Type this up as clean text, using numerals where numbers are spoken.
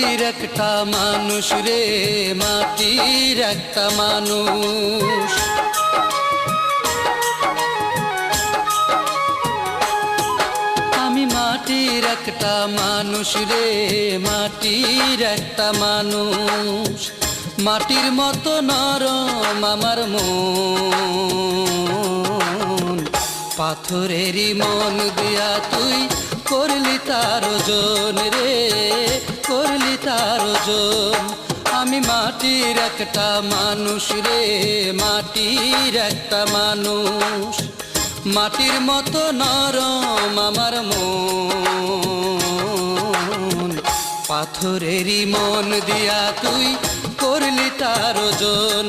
মাটির একটা মানুষ রে, মাটির একটা মানুষ। আমি মাটির একটা মানুষ রে, মাটির একটা মানুষ। মাটির মতো নরম আমার মন, পাথরেরই মন দিয়া তুই করলি তার ওজন রে, করলি তার ওজন। আমি মাটির একটা মানুষ রে, মাটির একটা মানুষ। মাটির মতো নরম আমার মন, পাথরেরই মন দিয়া তুই করলি তার ওজন।